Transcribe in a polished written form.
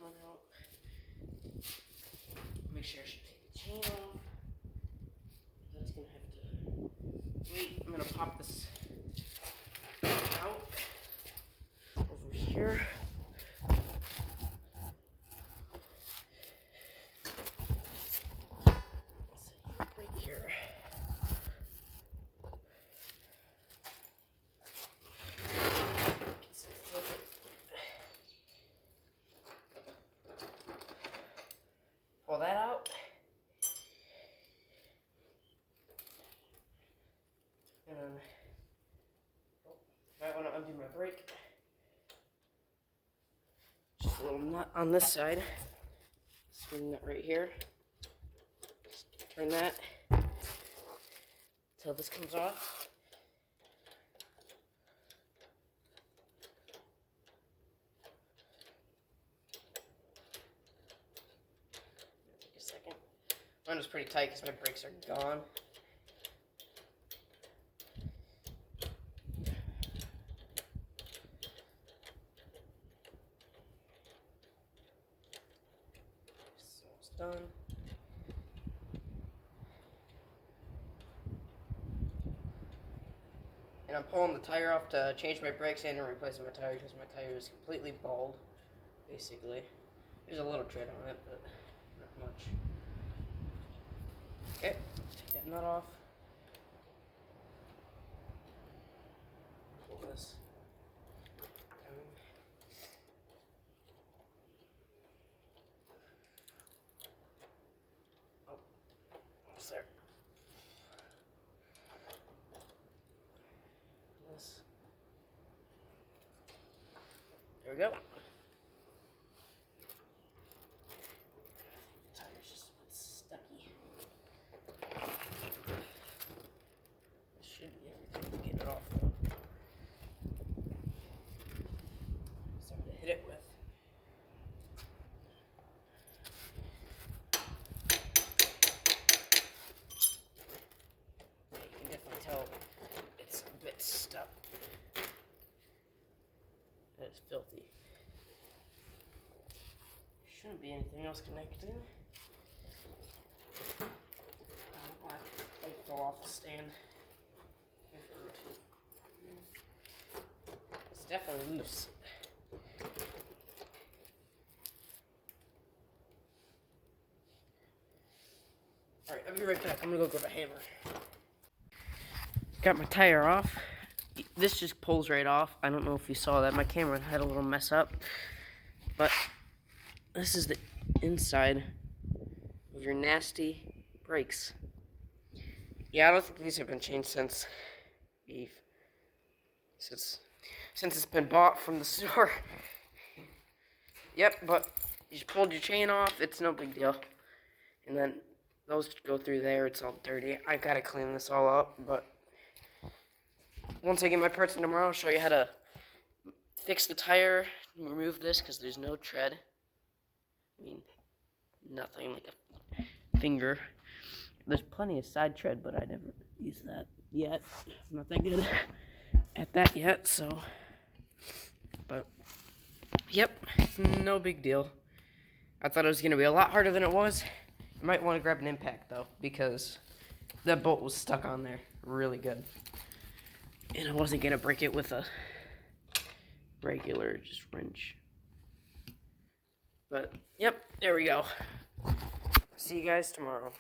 coming out. Make sure I should take the chain off. That's gonna have to wait. I'm gonna pop this out over here. Right here. Pull that out. And then might want to undo my brake. Just a little nut on this side. Swing that right here. Turn that until this comes off. Take a second. Mine was pretty tight because my brakes are gone. So it's done. And I'm pulling the tire off to change my brakes and replacing my tire because my tire is completely bald, basically. There's a little tread on it, but not much. Okay, take that nut off. Pull this down. Oh, almost there. There we go. The tire's just a bit stucky. This should be everything to get it off though. Something to hit it with. You can definitely tell it's a bit stuck. It's filthy. Shouldn't be anything else connected. I fell off the stand. It's definitely loose. Alright, I'll be right back. I'm gonna go grab a hammer. Got my tire off. This just pulls right off. I don't know if you saw that. My camera had a little mess up. But this is the inside of your nasty brakes. Yeah, I don't think these have been changed since it's been bought from the store. Yep, but you just pulled your chain off. It's no big deal. And then those go through there. It's all dirty. I gotta clean this all up, but once I get my parts in tomorrow, I'll show you how to fix the tire, remove this because there's no tread. I mean, nothing, like a finger. There's plenty of side tread, but I never used that yet. I'm not that good at that yet, so. But, yep, no big deal. I thought it was going to be a lot harder than it was. You might want to grab an impact, though, because that bolt was stuck on there really good. And I wasn't going to break it with a regular just wrench. But, yep, there we go. See you guys tomorrow.